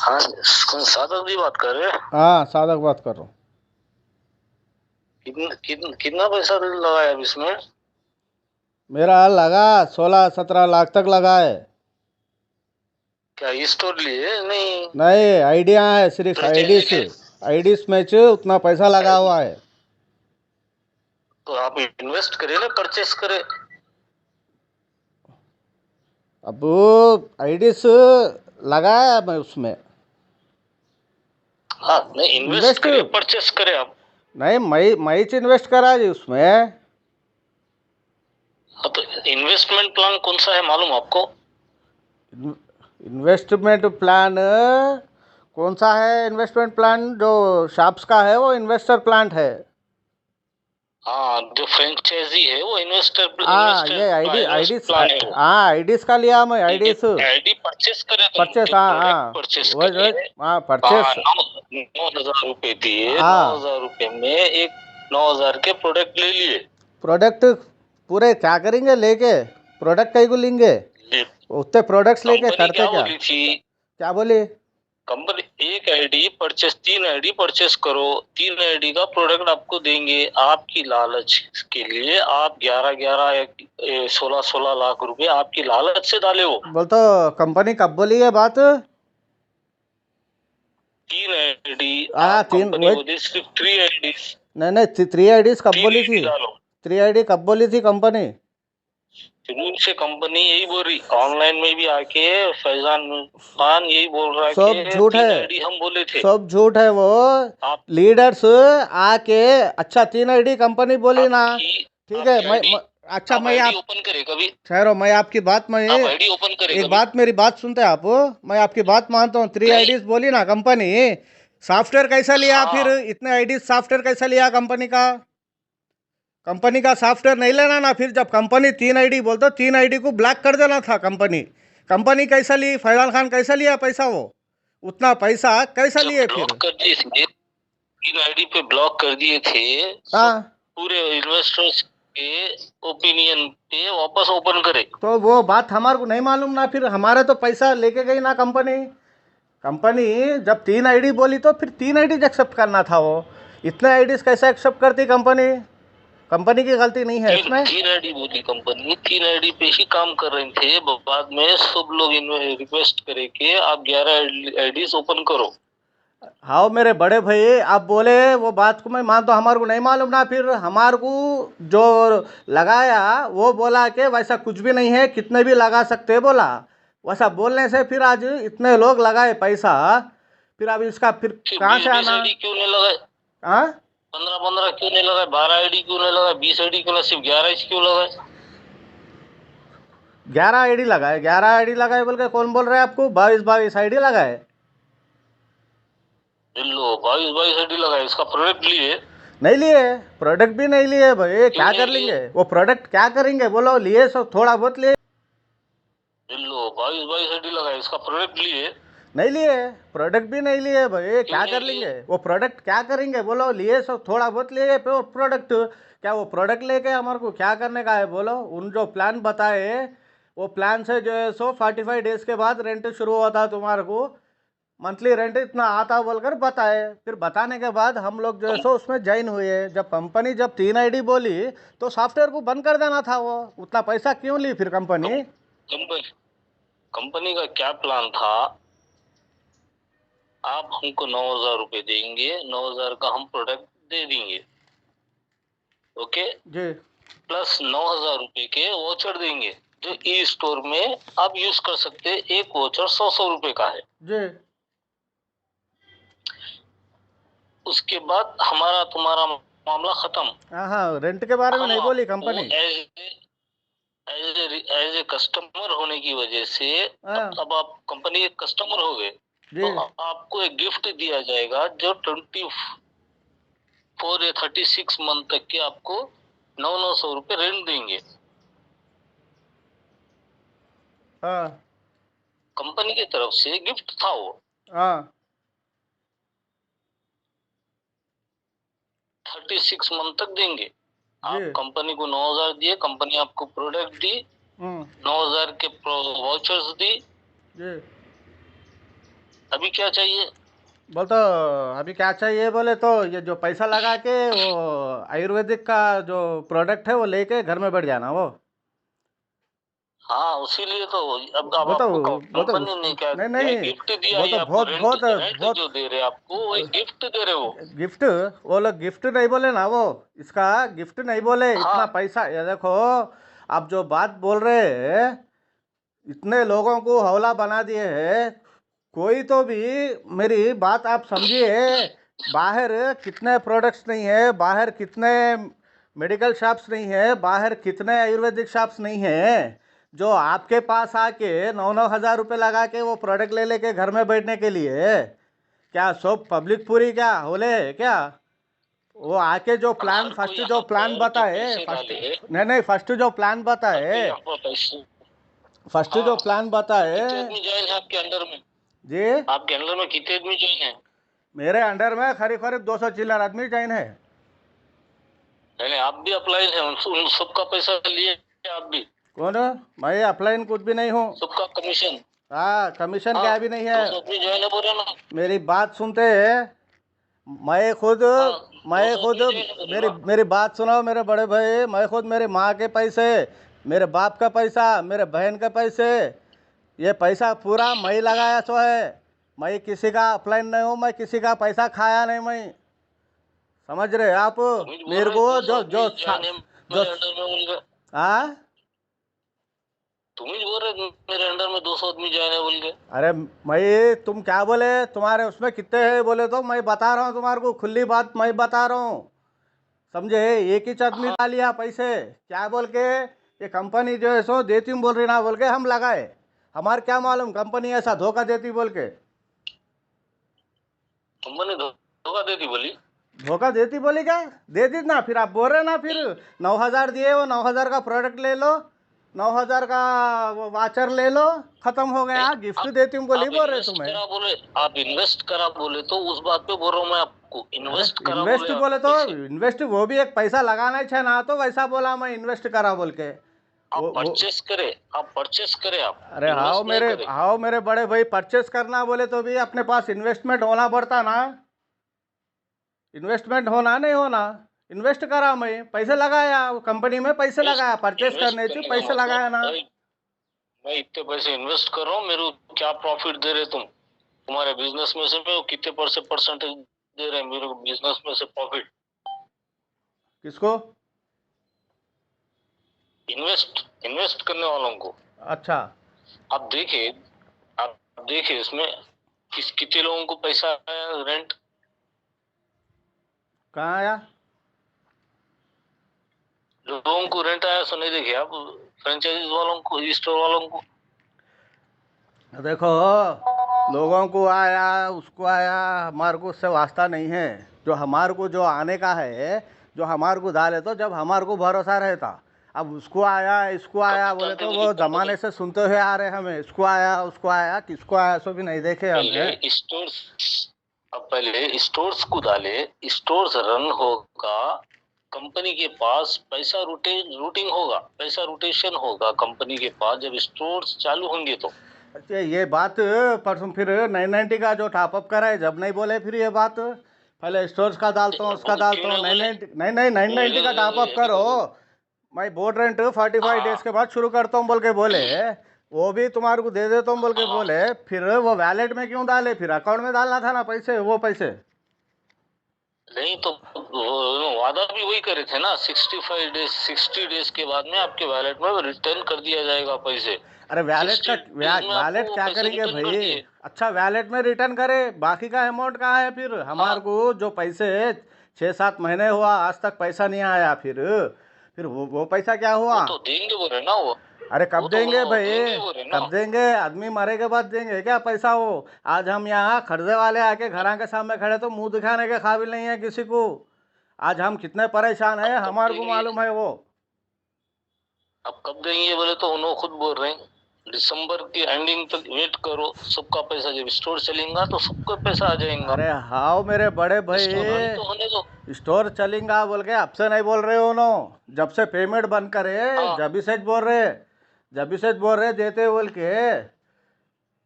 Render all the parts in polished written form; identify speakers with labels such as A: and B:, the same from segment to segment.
A: हाँ, कौन सादक जी बात कर रहे हैं?
B: हाँ, साधक बात कर रहा हूँ।
A: कितना पैसा लगाया अब इसमें?
B: मेरा लगा 16-17 लाख तक लगा है।
A: क्या स्टोर लिए? नहीं,
B: नहीं, आइडिया है, सिर्फ
A: फ्रेंचाइजी
B: आईडीस
A: के।
B: आईडीस में उतना पैसा लगा हुआ है।
A: तो आप इन्वेस्ट करें ना, परचेस करें।
B: अब आईडीस लगाया मैं उसमें।
A: हाँ, नहीं, इन्वेस्ट
B: इन्वेस्ट
A: करें, परचेस करें आप।
B: नहीं, मैं इन्वेस्ट करा जी उसमें।
A: हाँ, तो इन्वेस्टमेंट प्लान कौन सा है मालूम आपको?
B: इन्वेस्टमेंट प्लान कौन सा है? इन्वेस्टमेंट प्लान जो शॉप्स का है वो इन्वेस्टर प्लान है।
A: हाँ, जो फ्रेंचाइजी है वो इन्वेस्टर
B: हाँ,
A: इन्वेस्टर
B: ये आईडी
A: इन्वेस्ट
B: आईडीस
A: प्लान है वो।
B: हाँ, आईडीस का लिया मैं, आईडीस
A: आईडी परचेस करे तुम,
B: परचेस।
A: एक
B: हाँ
A: प्रोडक्ट
B: हाँ,
A: परचेस
B: वही
A: करे।
B: वही। हाँ,
A: हाँ,
B: परचेस।
A: 9,000 रुपए दिए, नौ
B: हाँ,
A: हजार रुपए में एक 9,000 के प्रोडक्ट ले लिए।
B: प्रोडक्ट पूरे क्या करेंगे लेके? प्रोडक्ट कई को लेंगे?
A: ये
B: उतने प्रोडक्ट्स लेके
A: कंपनी
B: करते
A: क्या
B: क्या?
A: बोली थी?
B: क्या बोली?
A: कंपनी एक आईडी परचेस, 3 आईडी परचेस करो, 3 आईडी का प्रोडक्ट आपको देंगे। आपकी लालच के लिए आप 11-11 16-16 लाख रुपए आपकी लालच से डाले हो।
B: बोल तो कंपनी कब बोली है बात?
A: 3 आईडी।
B: हाँ,
A: आप
B: तीन
A: कंपनी
B: वही।
A: बोली सिर्फ 3 आईडी।
B: नहीं नहीं, 3 आईडीज कब
A: तीन
B: बोली
A: आईडी
B: थी?
A: डालो।
B: 3 आईडी कब बोली थी कंपनी?
A: शुरू से कंपनी यही बोल रही, ऑनलाइन में भी आके फैजान खान यही बोल रहा है
B: सब
A: कि
B: झूठ
A: तीन
B: है,
A: आईडी हम बोले थे।
B: सब झूठ है वो।
A: आप
B: लीडर्स आके, अच्छा 3 आईडी कंपनी बोली ना।
A: आपकी
B: ठीक है,
A: आपकी आईडी,
B: अच्छा
A: आप
B: मैं
A: आईडी
B: आप
A: ओपन करे कभी?
B: ठहरो, मैं आपकी बात में
A: आप आईडी ओपन करे
B: एक
A: कभी?
B: बात, मेरी बात सुनते हैं आप? मैं आपकी बात मानता हूँ, थ्री
A: नहीं।
B: आईडीज बोली ना कंपनी। सॉफ्टवेयर कैसा लिया फिर?
A: हाँ,
B: इतने आईडीज सॉफ्टवेयर कैसा लिया कंपनी का? कंपनी का सॉफ्टवेयर नहीं लेना ना फिर। जब कंपनी 3 आईडी बोलते, 3 आईडी को ब्लॉक कर देना था कंपनी। कंपनी कैसा ली? फैजान खान कैसा लिया पैसा वो? उतना पैसा कैसा
A: जब
B: लिए
A: ब्लॉक
B: फिर?
A: कर दिए थे, 3 आईडी पे ब्लॉक कर दिए थे, सब
B: हाँ,
A: पूरे इन्वेस्टर्स के ओपिनियन पे वापस ओपन करे।
B: तो वो बात हमारे को नहीं मालूम ना फिर। हमारे तो पैसा लेके गई ना कंपनी। कंपनी जब 3 आईडी बोली तो फिर 3 आईडीज एक्सेप्ट करना था वो। इतने आईडीज कैसे एक्सेप्ट करती कंपनी? कंपनी की गलती नहीं है
A: तीन
B: इसमें।
A: तीन आईडी बोली कंपनी, 3 आईडी पे ही काम कर रहे थे। बाद में सब लोग रिक्वेस्ट करे कि आप 11 आईडी ओपन करो।
B: हाँ मेरे बड़े भाई, आप बोले वो बात को मैं मानता हूँ, हमारे को नहीं मालूम ना फिर। हमारे को जो लगाया वो बोला कि वैसा कुछ भी नहीं है, कितने भी लगा सकते हैं बोला। वैसा बोलने से फिर आज इतने लोग लगाए पैसा। फिर अब इसका फिर
A: फिर
B: कहाँ
A: बीस
B: से
A: बीस
B: आना?
A: आईडी क्यों नहीं लगाए?
B: हाँ,
A: 15-15 क्यों नहीं लगाए? 12 आईडी क्यों नहीं लगाए? 20 आईडी क्यों नहीं? सिर्फ 11 क्यों लगाए?
B: 11 आईडी लगाए, 11 आईडी लगाए बोल के कौन बोल रहा है आपको? 22-22 आईडी लगाए।
A: लो, 22-22 आईडी लगाए, इसका प्रोडक्ट लिए?
B: नहीं लिए, प्रोडक्ट भी नहीं लिए भाई।
A: क्यों
B: क्या
A: नहीं
B: कर
A: लिए?
B: लेंगे वो प्रोडक्ट? क्या करेंगे बोलो? लिए सो थोड़ा बहुत लिए।
A: लो, 22-22 आईडी लगाए, इसका प्रोडक्ट लिए?
B: नहीं लिए, प्रोडक्ट भी नहीं लिए भाई।
A: क्यों
B: क्या
A: नहीं
B: कर
A: लिए?
B: लेंगे वो प्रोडक्ट? क्या करेंगे बोलो? लिए सो थोड़ा बहुत लिए प्रोडक्ट। क्या वो प्रोडक्ट लेके हमारे को क्या करने का है बोलो? उन जो प्लान बताए, वो प्लान से जो है सो 45 डेज के बाद रेंट शुरू होता तुम्हारे को। मंथली रेंट इतना आता बोलकर बताए। फिर बताने के बाद हम लोग जो है
A: कम,
B: सो उसमें ज्वाइन हुए। जब कंपनी जब 3 आईडी बोली तो सॉफ्टवेयर को बंद कर देना था वो। उतना पैसा क्यों ली फिर
A: कम,
B: कंपनी?
A: कंपनी कंपनी का क्या प्लान था? आप हमको 9,000 रुपए देंगे, 9,000 का हम प्रोडक्ट दे देंगे, ओके?
B: जी
A: प्लस 9,000 रुपए के वोचर देंगे, जो ई स्टोर में आप यूज कर सकते हैं। एक वोचर 100-100 रुपए का है।
B: जी।
A: उसके बाद हमारा तुम्हारा मामला खत्म।
B: हाँ हाँ, रेंट के बारे में
A: हम
B: नहीं बोली
A: आपको
B: कंपनी।
A: एज ए कस्टमर होने की वजह से,
B: हाँ
A: अब आप कंपनी के कस्टमर हो गए,
B: जी।
A: तो आपको एक गिफ्ट दिया जाएगा, जो 24 या 36 मंथ तक के आपको 900 रुपए रेंट देंगे।
B: हाँ
A: कंपनी की तरफ से गिफ्ट था वो।
B: हाँ
A: 36 मंथ तक देंगे।
B: जी।
A: आप कंपनी को 9,000 दिए, कंपनी आपको प्रोडक्ट दी,
B: हम्म।
A: 9,000 के वाउचर्स दी।
B: जी।
A: अभी क्या चाहिए?
B: बोल तो अभी क्या चाहिए बोले तो ये जो पैसा लगा के वो आयुर्वेदिक का जो प्रोडक्ट है वो लेके घर में बैठ जाना वो।
A: हाँ, उसी लिए तो अब
B: वो तो
A: आपको
B: वो तो
A: कंपनी ने क्या
B: नहीं
A: दिया है?
B: नहीं,
A: गिफ्ट दिया
B: वो
A: है
B: तो
A: आपको।
B: बहुत
A: रेंट
B: बहुत
A: रेंट
B: बहुत
A: जो दे रहे हैं आपको, वो एक गिफ्ट दे रहे हो।
B: गिफ्ट, वो लोग गिफ्ट नहीं बोले ना वो, इसका गिफ्ट नहीं बोले, इतना
A: हाँ,
B: पैसा ये देखो। आप जो बात बोल रहे हैं, इतने लोगों को हौला बना दिए हैं, कोई तो भी मेरी बात आप समझिए। बाहर कितने प्रोडक्ट्स नहीं है, बाहर कितने मेडिकल शॉप्स नहीं है, बाहर कितने आयुर्वेदिक शॉप्स नहीं है, जो आपके पास आके 9-9 हज़ार रुपये लगा के वो प्रोडक्ट ले लेके घर में बैठने के लिए, क्या सब पब्लिक पूरी क्या होले है क्या? वो आके जो प्लान
A: हर कोई
B: फर्स्ट जो
A: यहाँ
B: प्लान
A: पर जो
B: बताए
A: पैसे
B: फर्स्ट,
A: डाले,
B: नहीं नहीं, फर्स्ट जो प्लान
A: हर
B: बताए,
A: कोई यहाँ पर पैसे।
B: फर्स्ट जो
A: हाँ,
B: प्लान बताए
A: कितने आदमी ज्वाइन है आपके अंडर में?
B: जी,
A: आपके अंडर में कितने आदमी ज्वाइन है?
B: मेरे अंडर में करीब करीब 200 चिल्लर आदमी ज्वाइन है।
A: यानी आप भी अप्लाई है, उन सबका पैसा लिए आप भी?
B: कौन? मैं अप्लाइन कुछ भी नहीं हूँ।
A: सबका कमीशन?
B: हाँ, कमीशन
A: हाँ,
B: क्या भी नहीं है।
A: 200 आदमी ज्वाइन है, बोल रहे ना?
B: मेरी बात सुनते हैं, मैं खुद
A: हाँ,
B: मैं
A: 200
B: खुद
A: आदमी ज्वाइन है, बोल रहे
B: मेरी
A: ना?
B: मेरी बात सुनो मेरे बड़े भाई, मैं खुद मेरी माँ के पैसे, मेरे बाप का पैसा, मेरे बहन के पैसे, ये पैसा पूरा मैं लगाया सो है। मैं किसी का अप्लाइन नहीं हूँ, मैं किसी का पैसा खाया नहीं मैं। समझ रहे आप?
A: तुम ही बोल
B: मेरे
A: रहे
B: को
A: 200
B: जो
A: आदमी
B: जो
A: ज्वाइन है
B: जो
A: मेरे अंडर में, बोल के।
B: हाँ,
A: तुम ही बोल रहे मेरे अंडर में 200 आदमी ज्वाइन है, बोल के।
B: अरे मैं, तुम क्या बोले तुम्हारे उसमें कितने हैं बोले तो मैं बता रहा हूँ तुम्हारे को, खुली बात मैं बता रहा हूँ। समझे? एक ही आदमी
A: हाँ,
B: डाल लिया पैसे, क्या बोल के ये कंपनी जो है सो देती हूँ बोल रही ना, बोल के हम लगाए। हमारे क्या मालूम कंपनी ऐसा धोखा देती बोल के।
A: कंपनी धोखा देती बोली?
B: धोखा देती बोली क्या? दे दी ना, फिर आप बोल रहे ना, फिर 9 हज़ार दिए, वो 9 हज़ार का प्रोडक्ट ले लो, 9 हज़ार का वो वाचर ले लो, खत्म हो
A: नहीं,
B: गया, गिफ्ट
A: आप
B: देती हूँ बोली
A: आप
B: बोल रहे
A: इन्वेस्ट
B: तुम्हें।
A: करा बोले, आप इन्वेस्ट करा बोले तो उस बात पे बोल रहा हूँ मैं आपको।
B: अरे
A: इन्वेस्ट करा
B: इन्वेस्ट
A: बोले
B: बोले
A: आप
B: तो
A: पैसे।
B: इन्वेस्ट वो भी एक पैसा लगाना ही है ना, तो वैसा बोला मैं इन्वेस्ट करा बोल के।
A: आप
B: वो
A: परचेस करे, आप परचेस करे, आप
B: अरे
A: इन्वेस्ट नहीं करे।
B: हाओ मेरे बड़े भाई, परचेस करना बोले तो भी अपने पास इन्वेस्टमेंट होना पड़ता ना। इन्वेस्टमेंट होना नहीं होना, इन्वेस्ट करा मैं, पैसे लगाया, कंपनी में पैसे लगाया, परचेस
A: इन्वेस्ट
B: करने से
A: करने का
B: पैसे
A: मतलब,
B: लगाया ना।
A: भाई मैं इतने पैसे इन्वेस्ट कर रहा हूँ, मेरे को क्या प्रॉफिट दे रहे तुम? तुम्हारे बिजनेस में से वो कितने परसेंटेज दे रहे हैं मेरे को बिजनेस में से प्रॉफिट?
B: किसको?
A: इन्वेस्ट इन्वेस्ट करने वालों को।
B: अच्छा,
A: आप देखिए, आप देखिए इसमें कितने लोगों को पैसा आया रेंट?
B: कहाँ आया?
A: लोगों को रेंट आया, सो नहीं देखिए आप? फ्रेंचाइजीज वालों को, स्टोर वालों को।
B: देखो, लोगों को आया उसको आया, हमारे को उससे वास्ता नहीं है। जो हमारे को जो आने का है, जो हमारे को डाले तो जब हमारे को भरोसा रहता। अब उसको आया इसको आया
A: कब
B: बोले
A: डालते
B: तो
A: बोली
B: वो
A: कंपनी?
B: जमाने से सुनते हुए आ रहे हमें, इसको आया उसको आया, किसको आया सो भी नहीं देखे हमने।
A: पहले स्टोर्स, अब पहले स्टोर्स को डाले, स्टोर्स रन होगा, कंपनी के पास पैसा रूटिंग होगा, पैसा रोटेशन होगा कंपनी के पास, जब स्टोर्स चालू होंगे तो।
B: अच्छा, ये बात परसों फिर 990 का जो टॉपअप करा है जब नहीं बोले फिर ये बात, पहले स्टोर्स का डालता हूँ उसका डालता
A: क्यों
B: हूँ,
A: नहीं
B: नाइन
A: बोले?
B: नाइन्टी नहीं नहीं 990 का टॉपअप करो, मैं बोर्ड रेंट 45 डेज
A: हाँ,
B: के बाद शुरू करता हूँ बोल के बोले, वो भी तुम्हारे को दे देता हूँ बोल के
A: हाँ,
B: बोले, फिर वो वैलेट में क्यों डाले? फिर अकाउंट में डालना था ना पैसे, वो पैसे।
A: नहीं तो वादा भी वही करे थे ना, 65 डेज, 60 डेज के बाद में आपके वैलेट में रिटर्न कर दिया जाएगा पैसे।
B: अरे वैलेट
A: 60
B: का
A: डेज में आपको
B: वैलेट
A: वो
B: क्या
A: पैसे
B: करेंगे
A: रिटर्न कर
B: भाई?
A: दिए।
B: अच्छा वैलेट में रिटर्न करे, बाकी का अमाउंट कहाँ है फिर?
A: हाँ,
B: हमारे को जो पैसे 6-7 महीने हुआ आज तक पैसा नहीं आया, फिर वो पैसा क्या
A: वो
B: हुआ?
A: तो देंगे बोल रहे ना वो
B: अरे कब
A: वो तो
B: देंगे
A: वो
B: भाई?
A: देंगे बोल रहे ना।
B: कब देंगे? आदमी मरे के बाद देंगे क्या पैसा वो? आज हम यहाँ खर्चे वाले आके घर के सामने खड़े तो मुंह दिखाने के काबिल नहीं है किसी को। आज हम कितने परेशान हैं
A: अब कब
B: हमारे को
A: देंगे?
B: मालूम है वो।
A: अब कब देंगे बोले तो उन्होंने खुद बोल रहे हैं दिसंबर की एंडिंग तक वेट करो, सबका पैसा जब स्टोर चलेगा तो सबको पैसा आ जाएगा।
B: अरे हाओ मेरे बड़े भाई,
A: स्टोर रन तो होने दो।
B: स्टोर चलेगा बोल के अब से नहीं बोल रहे हो नो, जब से पेमेंट बंद करे
A: हाँ,
B: जब से बोल रहे, जब से बोल रहे देते बोल के।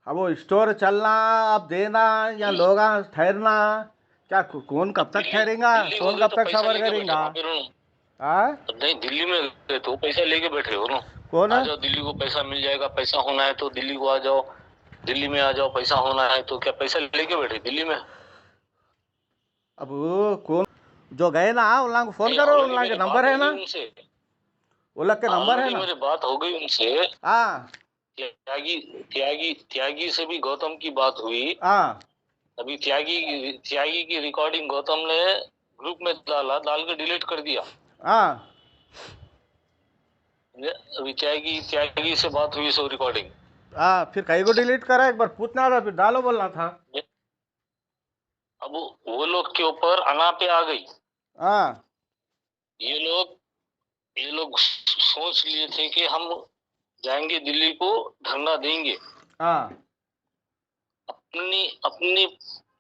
B: अब वो स्टोर चलना, अब देना या लोग ठहरना, क्या कौन कब तक ठहरेगा,
A: दिल्ली हो
B: कौन
A: गए
B: कब
A: तो
B: तक
A: पैसा
B: सबर
A: लेके बैठे
B: करेगा?
A: वहां पे रहो।
B: हाँ,
A: अब नहीं, दिल्ली में गए तो पैसा लेके बैठे हो ना।
B: कौन
A: आ
B: है?
A: जाओ दिल्ली को, पैसा मिल जाएगा, पैसा होना है तो दिल्ली को आ जाओ, दिल्ली में आ जाओ, पैसा होना है तो क्या पैसा लेके बैठे दिल्ली में?
B: अब वो कौन जो गए ना, उन लोगों को फोन
A: नहीं,
B: करो, उन
A: ऑलरेडी
B: लोगों के
A: मेरी
B: नंबर
A: बात
B: है
A: हो
B: ना,
A: गई उनसे।
B: वो लोग के नंबर है
A: ऑलरेडी
B: ना।
A: मेरी बात हो गई उनसे।
B: हाँ
A: त्यागी त्यागी त्यागी से भी गौतम की बात हुई।
B: हाँ
A: अभी त्यागी त्यागी की रिकॉर्डिंग गौतम ने ग्रुप में डाल के डिलीट कर दिया।
B: हाँ
A: अभी त्यागी त्यागी से बात हुई, सो रिकॉर्डिंग।
B: हाँ, फिर कहीं को डिलीट करा, एक बार पूछना था, फिर डालो बोलना था।
A: अब वो लोग के ऊपर अना पे आ गई।
B: हाँ
A: ये लोग ये लोग सोच लिए थे कि हम जाएंगे दिल्ली को, धरना देंगे,
B: हाँ
A: अपनी अपनी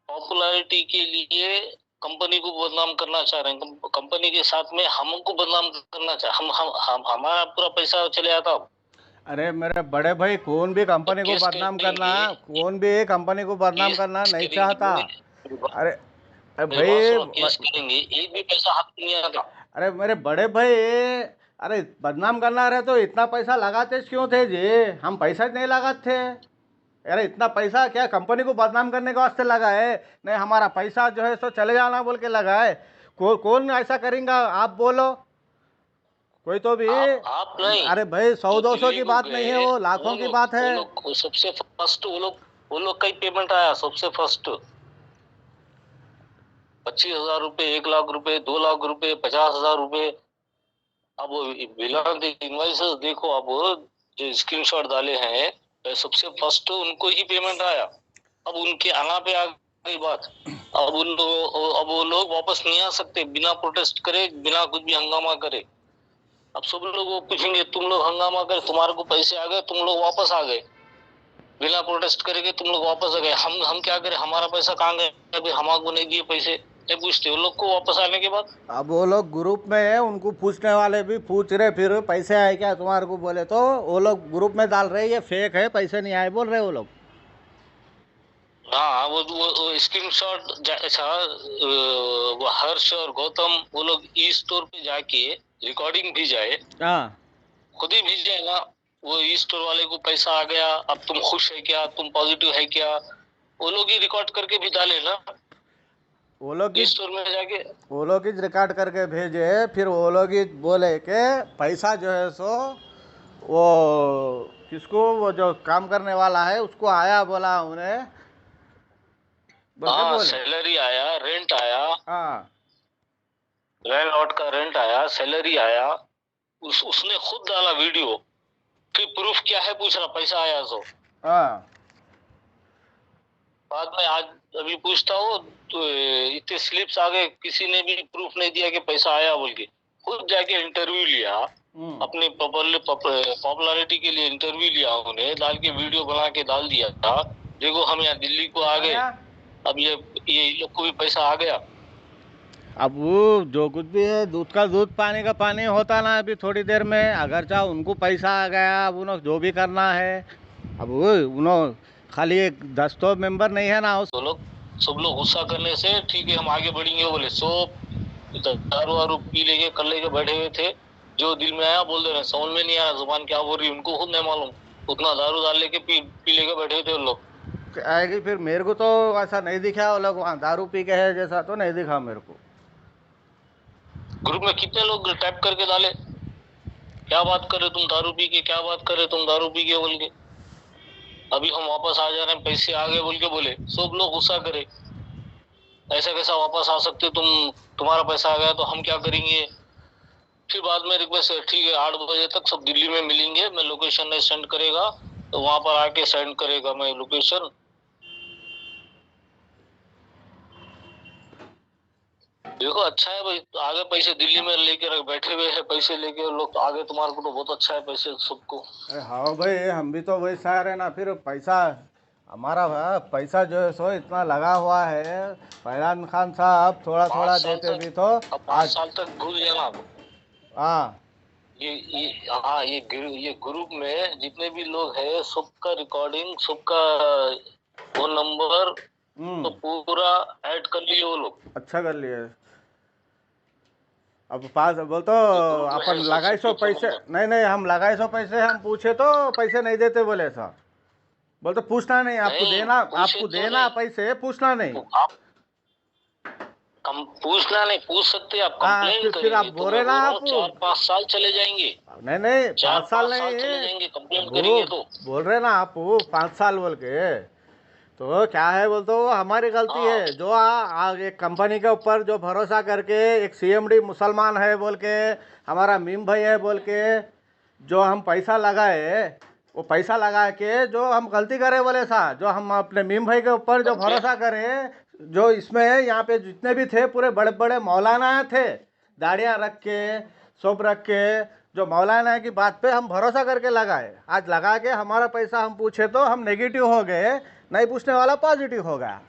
A: पॉपुलैरिटी के लिए कंपनी को बदनाम करना चाह रहे हैं। कंपनी के साथ में हमको बदनाम करना चाह, हम हमारा पूरा पैसा चले आता।
B: अरे मेरे बड़े भाई, कौन भी कंपनी को
A: केस
B: बदनाम करना,
A: करेंगे,
B: कौन भी कंपनी को बदनाम करना नहीं चाहता।
A: करेंगे।
B: अरे अरे
A: मेरी बात सुनो,
B: भाई,
A: केस करेंगे, एक भी पैसा हाथ में नहीं आता।
B: अरे मेरे बड़े भाई, अरे बदनाम करना रहे तो इतना पैसा लगाते क्यों थे जी? हम पैसा नहीं लगाते थे। अरे इतना पैसा क्या कंपनी को बदनाम करने के वास्ते लगा है? नहीं, हमारा पैसा जो है सो चले जाना बोल के लगा है। कौन ऐसा करेगा, आप बोलो कोई तो भी।
A: आप नहीं,
B: अरे भाई, 100
A: जो
B: 200
A: दिल्ली
B: की
A: को
B: बात नहीं है,
A: गए,
B: वो लाखों की बात है।
A: सबसे फर्स्ट वो लोग का ही पेमेंट आया सबसे फर्स्ट। 25,000 रुपए, 1 लाख रुपए, 2 लाख रुपए, 50,000 रुपए। अब बिना इनवाइसेस देखो, अब जो स्क्रीनशॉट डाले हैं, तो सबसे फर्स्ट उनको ही पेमेंट आया। अब उनके आना पे आ गई बात। अब वो लोग वापस नहीं आ सकते बिना प्रोटेस्ट करे, बिना कुछ भी हंगामा करे। अब सब लोग वो पूछेंगे, तुम लोग हंगामा करे, तुम्हारे को पैसे आ गए, तुम लोग वापस आ गए, बिना प्रोटेस्ट करेंगे तुम लोग वापस आ गए, हम क्या करें, हमारा पैसा कहाँ गया, अभी हमारे को नहीं दिए पैसे, नहीं पूछते वो लोग को वापस आने के बाद।
B: अब वो लोग ग्रुप में है, उनको पूछने वाले भी पूछ रहे, फिर पैसे आए क्या तुम्हारे को, बोले तो वो लोग ग्रुप में डाल रहे ये फेक है, पैसे नहीं आए बोल रहे वो लोग।
A: हाँ, वो स्क्रीनशॉट अच्छा, वो हर्ष और गौतम वो लोग ई स्टोर पे जाके रिकॉर्डिंग भी जाए,
B: हाँ,
A: खुद ही भेजे ना। वो ई स्टोर वाले को पैसा आ गया, अब तुम खुश है क्या, तुम पॉजिटिव है क्या, वो लोग ही रिकॉर्ड करके भी डाले ना
B: वो लोग
A: ई
B: ही
A: स्टोर में जाके।
B: वो लोग ही रिकॉर्ड करके भेजे, फिर वो लोग ही बोले कि पैसा जो है सो वो किसको, वो जो काम करने वाला है उसको आया, बोला उन्हें बोल के
A: हाँ,
B: बोले।
A: सैलरी आया, रेंट आया,
B: हाँ
A: लैंडलॉर्ड का रेंट आया, सैलरी आया, उसने खुद डाला वीडियो। फिर प्रूफ क्या है पूछ रहा, पैसा आया तो।
B: हाँ
A: बाद में आज अभी पूछता हूँ तो इतने स्लिप्स आ गए, किसी ने भी प्रूफ नहीं दिया कि पैसा आया बोल के। खुद जाके इंटरव्यू लिया, अपनी पॉपुलैरिटी के लिए इंटरव्यू लिया, उन्हें डाल के वीडियो बना के डाल दिया था, देखो हम यहाँ दिल्ली को आ गए, अब ये लोग को भी पैसा आ गया।
B: अब वो जो कुछ भी है, दूध का दूध पानी का पानी होता ना, अभी थोड़ी देर में अगर चाहो उनको पैसा आ गया, अब उन्होंने जो भी करना है, अब वो उन्होंने खाली एक 10 तो मेंबर नहीं है ना उस।
A: तो सब लोग गुस्सा करने से ठीक है हम आगे बढ़ेंगे बोले, दारू वारू पी लेके कर लेके बैठे हुए थे, जो दिल में आया बोल दे रहे, समझ में नहीं आ रहा जुबान क्या बोल रही उनको खुद नहीं मालूम, उतना दारू डाल लेके पी लेके बैठे हुए थे वो लोग।
B: आएगी फिर मेरे को तो ऐसा नहीं दिखा, वो लोग वहाँ दारू पी के है जैसा तो नहीं दिखा मेरे को।
A: ग्रुप में कितने लोग टाइप करके डाले, क्या बात करे तुम दारू पी के, क्या बात करे तुम दारू पी के बोल के, अभी हम वापस आ जा रहे हैं, पैसे आ गए बोल के बोले, सब लोग गुस्सा करे, ऐसा कैसा वापस आ सकते तुम, तुम्हारा पैसा आ गया तो हम क्या करेंगे। फिर बाद में रिक्वेस्ट, ठीक है 8 बजे तक सब दिल्ली में मिलेंगे, मैं लोकेशन सेंड करेगा तो वहां पर आके सेंड करेगा मैं लोकेशन। देखो अच्छा है भाई, आगे पैसे दिल्ली में लेके बैठे हुए हैं, पैसे लेके लोग आगे, तुम्हारे को तो बहुत अच्छा है पैसे सबको।
B: अरे हाँ भाई, हम भी तो वही शहर है ना, फिर पैसा हमारा पैसा जो है सो इतना लगा हुआ है। फैजान खान साहब थोड़ा थोड़ा देते भी तो
A: 5 साल तक भूल जाना।
B: हाँ
A: ये ग्रुप में जितने भी लोग हैं सबका रिकॉर्डिंग, सबका फोन नंबर तो पूरा ऐड कर लिए वो लोग।
B: अच्छा कर लिए। अब पास बोल तो
A: ग्रुप में
B: अपन
A: है
B: लगाई सौ
A: सबके फोन
B: पैसे,
A: नंबर।
B: नहीं नहीं हम लगाए सौ पैसे, हम पूछे तो पैसे नहीं देते बोले सर। बोल तो पूछना नहीं, आपको
A: नहीं
B: देना,
A: पूछे
B: आपको
A: तो
B: देना
A: नहीं,
B: पैसे, पूछना नहीं।
A: तो आप कम पूछना नहीं, पूछ सकते आप,
B: हाँ
A: कंप्लेन
B: फिर आप
A: करेंगे तो
B: बोल
A: मैं
B: रहे ना
A: बोल रहा
B: आप।
A: हूँ 4-5 साल चले जाएंगे।
B: नहीं नहीं,
A: चार
B: 5 साल
A: पाँच साल चले
B: नहीं,
A: जाएंगे कंप्लेन
B: वो
A: करेंगे तो।
B: बोल रहे ना आप 5 साल बोल के। तो क्या है बोल तो हमारी गलती
A: हाँ
B: है जो एक कंपनी के ऊपर जो भरोसा करके, एक सीएमडी मुसलमान है बोल के, हमारा मीम भाई है बोल के, जो हम पैसा लगाए, वो पैसा लगा के जो हम गलती करे बोले सा, जो हम अपने मीम भाई के ऊपर जो
A: कंप्लेन।
B: भरोसा करे, जो इसमें यहाँ पे जितने भी थे पूरे बड़े बड़े मौलाना थे, दाढ़ियाँ रख के, सब रख के, जो मौलाना की बात पे हम भरोसा करके लगाए, आज लगा के हमारा पैसा हम पूछे तो हम नेगेटिव हो गए, नहीं पूछने वाला पॉजिटिव होगा।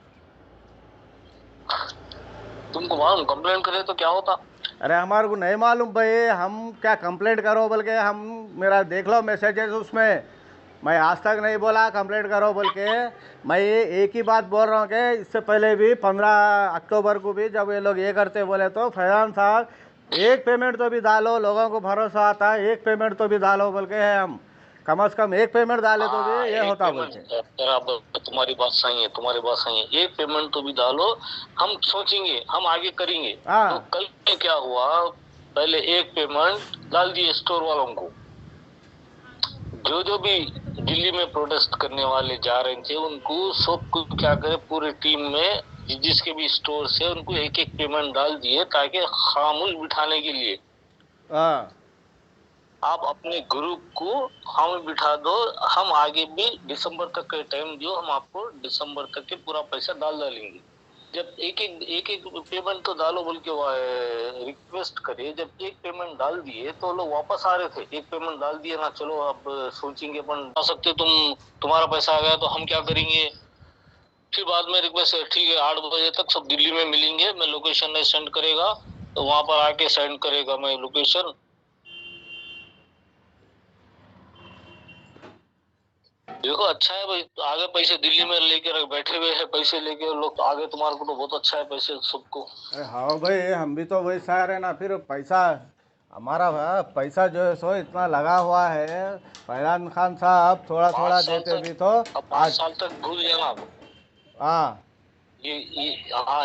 A: तुमको मालूम कंप्लेन करे तो क्या होता?
B: अरे हमारे को नहीं मालूम भाई, हम क्या कंप्लेंट करो बोल के, हम मेरा देख लो मैसेजेस उसमें, मैं आज तक नहीं बोला कंप्लेंट करो बोल के। मैं ये एक ही बात बोल रहा हूँ कि इससे पहले भी 15 अक्टूबर को भी जब ये लोग ये करते बोले तो फैजान साहब एक पेमेंट तो भी डालो, लोगों को भरोसा आता है, एक पेमेंट तो भी डालो बोल के है, हम कम से कम एक पेमेंट डाले तो भी
A: हाँ
B: ये
A: एक
B: होता बोल
A: पेमेंट
B: के।
A: बराबर, तुम्हारी बात सही है, तुम्हारी बात सही है, एक पेमेंट तो भी डालो, हम सोचेंगे, हम आगे करेंगे। तो
B: हाँ
A: कल में क्या हुआ, पहले एक पेमेंट डाल दिए स्टोर वालों को, जो जो भी दिल्ली में प्रोटेस्ट करने वाले जा रहे थे उनको सबको क्या करे, पूरे टीम में जिसके भी स्टोर से उनको एक एक पेमेंट डाल दिए ताकि खामोश बिठाने के लिए।
B: हाँ
A: आप अपने ग्रुप को हम बिठा दो, हम आगे भी दिसंबर तक का टाइम दो, हम आपको दिसंबर तक के पूरा पैसा डाल डालेंगे। जब एक एक पेमेंट तो डालो बोल के रिक्वेस्ट करे, जब एक पेमेंट डाल दिए तो लोग वापस आ रहे थे, एक पेमेंट डाल दिए ना, चलो अब सोचेंगे अपन आ सकते, तुम्हारा पैसा आ गया तो हम क्या करेंगे। फिर बाद में रिक्वेस्ट, ठीक है 8 बजे तक सब दिल्ली में मिलेंगे, मैं लोकेशन नहीं सेंड करेगा तो वहां पर आके सेंड करेगा मैं लोकेशन। देखो अच्छा है भाई, तो आगे पैसे दिल्ली में लेके रख बैठे हुए हैं, पैसे लेके लोग, तो आगे तुम्हारे को तो बहुत अच्छा है पैसे सबको।
B: अरे हाँ भाई, हम भी तो वही शहर है ना, फिर पैसा हमारा पैसा जो है सो इतना लगा हुआ है। फैजान खान साहब थोड़ा
A: पांच
B: थोड़ा
A: साल
B: देते
A: तक
B: भी तो
A: अब 5 साल
B: आज।
A: तक भूल जाना आप।
B: हाँ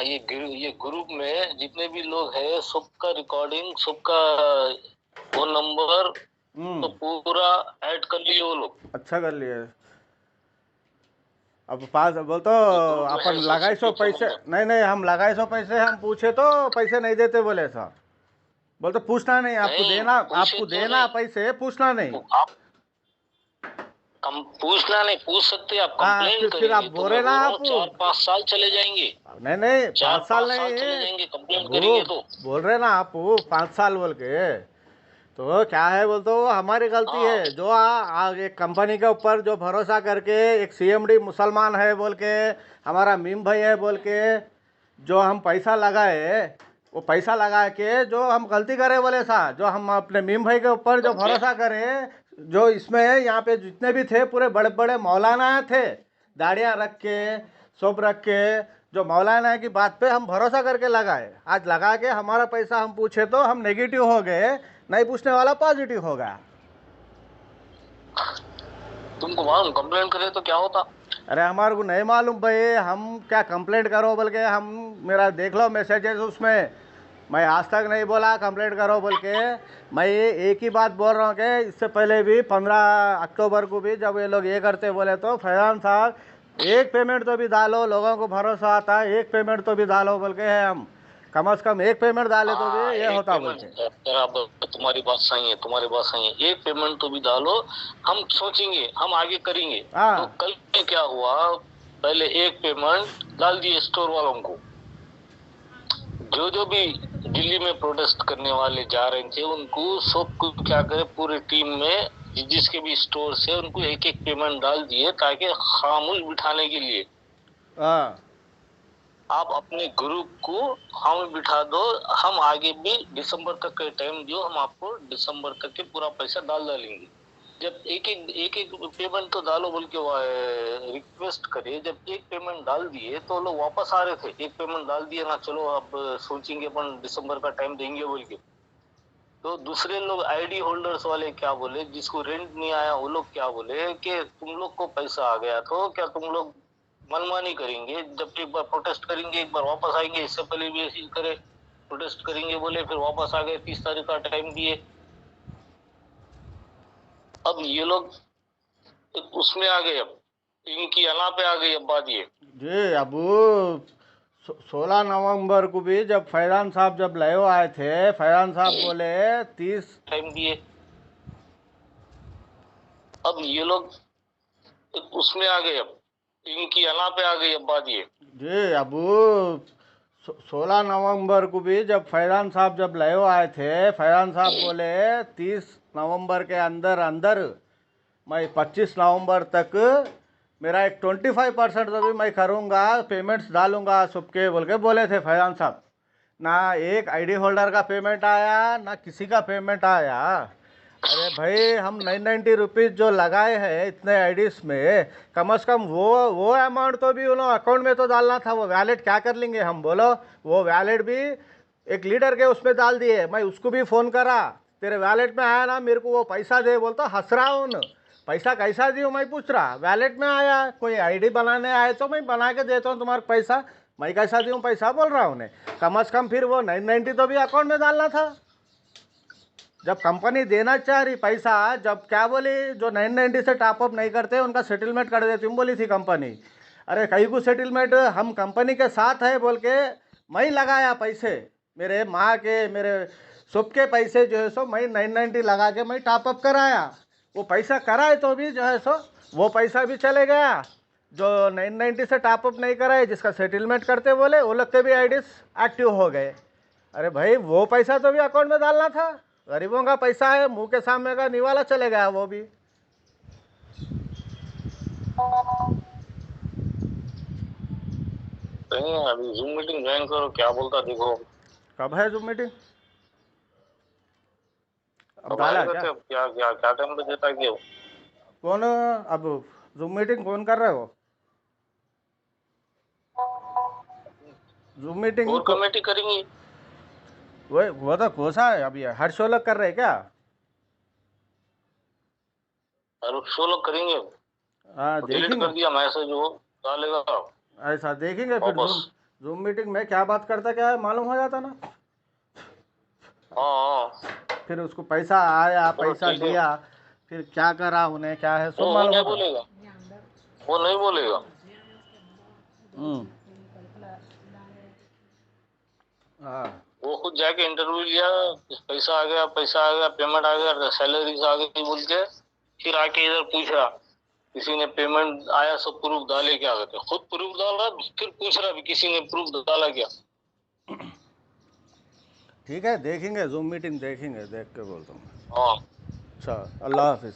A: ये ग्रुप में जितने भी लोग हैं सबका रिकॉर्डिंग, सबका फोन नंबर तो पूरा ऐड कर लिए वो लोग।
B: अच्छा कर लिए। अब पास बोल तो
A: ये ग्रुप में
B: अपन
A: है
B: लगाई सौ
A: सबके फोन
B: पैसे,
A: नंबर।
B: नहीं नहीं हम लगाए सौ पैसे, हम पूछे तो पैसे नहीं देते बोले सर। बोल तो पूछना नहीं, आपको
A: नहीं
B: देना,
A: पूछे
B: आपको
A: तो
B: देना
A: नहीं,
B: पैसे, पूछना नहीं।
A: तो आप कम पूछना नहीं, पूछ सकते आप,
B: हाँ
A: कंप्लेन
B: फिर आप
A: करेंगे तो
B: बोल
A: मैं
B: रहे ना
A: बोल रहा
B: आप।
A: हूँ 4-5 साल चले जाएंगे।
B: नहीं नहीं,
A: चार
B: 5 साल
A: पांच साल चले
B: नहीं,
A: जाएंगे कंप्लेन
B: वो
A: करेंगे तो।
B: बोल रहे ना आप 5 साल बोल के। तो क्या है बोल तो हमारी गलती
A: हाँ
B: है जो एक कंपनी के ऊपर जो भरोसा करके, एक सीएमडी मुसलमान है बोल के, हमारा मीम भाई है बोल के, जो हम पैसा लगाए, वो पैसा लगा के जो हम गलती करे बोले सा, जो हम अपने मीम भाई के ऊपर जो
A: कंप्लेन।
B: भरोसा करे, जो इसमें यहाँ पे जितने भी थे पूरे बड़े बड़े मौलाना थे, दाढ़ियाँ रख के, सब रख के, जो मौलाना की बात पे हम भरोसा करके लगाए, आज लगा के हमारा पैसा हम पूछे तो हम नेगेटिव हो गए, नहीं पूछने वाला पॉजिटिव होगा।
A: तुमको मालूम कंप्लेन करे तो क्या होता?
B: अरे हमारे को नहीं मालूम भाई, हम क्या कंप्लेंट करो बोल के, हम मेरा देख लो मैसेजेस उसमें, मैं आज तक नहीं बोला कंप्लेंट करो बोल के। मैं ये एक ही बात बोल रहा हूँ कि इससे पहले भी 15 अक्टूबर को भी जब ये लोग ये करते बोले तो फैजान साहब एक पेमेंट तो भी डालो, लोगों को भरोसा आता है, एक पेमेंट तो भी डालो बोल के है, हम कम से कम एक पेमेंट डाले तो भी
A: हाँ
B: ये
A: एक
B: होता बोल
A: पेमेंट
B: के।
A: बराबर, तुम्हारी बात सही है, तुम्हारी बात सही है, एक पेमेंट तो भी डालो, हम सोचेंगे, हम आगे करेंगे। तो
B: हाँ
A: कल में क्या हुआ, पहले एक पेमेंट डाल दिए स्टोर वालों को, जो जो भी दिल्ली में प्रोटेस्ट करने वाले जा रहे थे उनको सबको क्या करे, पूरे टीम में जिसके भी स्टोर से उनको एक एक पेमेंट डाल दिए ताकि खामोश बिठाने के लिए।
B: हाँ
A: आप अपने ग्रुप को हम बिठा दो, हम आगे भी दिसंबर तक का टाइम दो, हम आपको दिसंबर तक के पूरा पैसा डालेंगे। जब एक एक पेमेंट तो डालो बोल के रिक्वेस्ट करे, जब एक पेमेंट डाल दिए तो लोग वापस आ रहे थे। एक पेमेंट डाल दिए ना, चलो अब सोचेंगे अपन दिसंबर का टाइम देंगे बोल के। तो दूसरे लोग आईडी होल्डर्स वाले क्या बोले, जिसको रेंट नहीं आया वो लोग क्या बोले कि तुम लोग को पैसा आ गया तो क्या तुम लोग मनमानी करेंगे, जब एक बार प्रोटेस्ट करेंगे एक बार वापस आएंगे। इससे पहले भी ऐसी करे, प्रोटेस्ट करेंगे बोले, फिर वापस आ गए, 30 तारीख का टाइम दिए। अब ये लोग उसमें आ गए, अब इनकी अना पे आ गई अब बात ये।
B: जी अब 16 नवंबर को भी जब फैजान साहब जब लाइव आए थे, फैजान साहब बोले 30
A: टाइम दिए। अब ये लोग उसमें आ गए, अब इनकी अना पे आ गई अब बात ये।
B: जी अब 16 नवंबर को भी जब फैजान साहब जब लाइव आए थे, फैजान साहब बोले 30 नवंबर के अंदर अंदर मैं 25 नवंबर तक मेरा एक 25% तो भी मैं करूँगा, पेमेंट्स डालूंगा सबके बोल के बोले थे फैजान साहब। ना एक आईडी होल्डर का पेमेंट आया, ना किसी का पेमेंट आया। अरे भाई हम 990 रुपीज़ जो लगाए हैं इतने आईडीज में, कम से कम वो अमाउंट तो भी उन्होंने अकाउंट में तो डालना था। वो वैलेट क्या कर लेंगे हम, बोलो। वो वैलेट भी एक लीडर के उसमें डाल दिए। मैं उसको भी फ़ोन करा, तेरे वैलेट में आया ना, मेरे को वो पैसा दे, बोलता हंस रहा हूँ। पैसा कैसा दियो मैं पूछ रहा, वैलेट में आया। कोई आईडी बनाने आए तो मैं बना के देता हूँ तुम्हारा पैसा, मैं कैसा दूँ पैसा बोल रहा हूँ उन्हें। कम से कम फिर वो 990 तो भी अकाउंट में डालना था। जब कंपनी देना चाह रही पैसा, जब क्या बोली, जो 990 से टॉपअप नहीं करते उनका सेटलमेंट कर देती हूँ बोली थी कंपनी। अरे कहीं को सेटलमेंट, हम कंपनी के साथ है बोल के मैं लगाया पैसे, मेरे माँ के मेरे सबके पैसे जो है सो मैं 990 लगा के मैं टॉपअप कराया। वो पैसा कराए तो भी जो है सो वो पैसा भी चले गया। जो 990 से टॉपअप नहीं कराए, जिसका सेटलमेंट करते बोले, वो लोग के भी आईडीज एक्टिव हो गए। अरे भाई वो पैसा तो भी अकाउंट में डालना था। गरीबों का पैसा है, मुंह के सामने का निवाला चले गया वो भी।
A: नहीं, अभी जूम मीटिंग ज्वाइन करो, क्या बोलता देखो।
B: कब है जूम मीटिंग? अब
A: अब
B: डाला
A: आएगा
B: क्या?
A: तो क्या क्या क्या टाइम पे देता क्या?
B: कौन अब जूम मीटिंग कौन कर रहे हो? जूम मीटिंग
A: और कमेटी करेंगी।
B: वो तो कोसा है अभी, हर्ष लोग कर रहे हैं क्या?
A: और शो लोग करेंगे।
B: हाँ
A: डिलीट
B: देखेंगे,
A: कर दिया मैसेज, वो डालेगा
B: ऐसा देखेंगे फिर।
A: वापस।
B: जूम मीटिंग में क्या बात करता क्या है मालूम हो जाता ना।
A: हाँ
B: फिर उसको पैसा आया,
A: चलो
B: पैसा
A: ठीक है।
B: दिया, फिर क्या करा उन्हें, क्या है सब
A: वो
B: मालूम
A: नहीं
B: होता।
A: बोलेगा, वो नहीं बोलेगा।
B: हम्म। हाँ
A: वो खुद जाके इंटरव्यू लिया, पैसा आ गया, पैसा आ गया, पेमेंट आ गया, सैलरी आ गई बोल के, फिर आके इधर पूछा किसी ने पेमेंट आया, सब प्रूफ डाले क्या कहते, खुद प्रूफ डाल रहा, फिर पूछ रहा भी किसी ने प्रूफ डाला क्या।
B: ठीक है, देखेंगे जूम मीटिंग, देखेंगे, देख के बोलता हूँ।
A: हाँ
B: अच्छा, अल्लाह हाफिज़।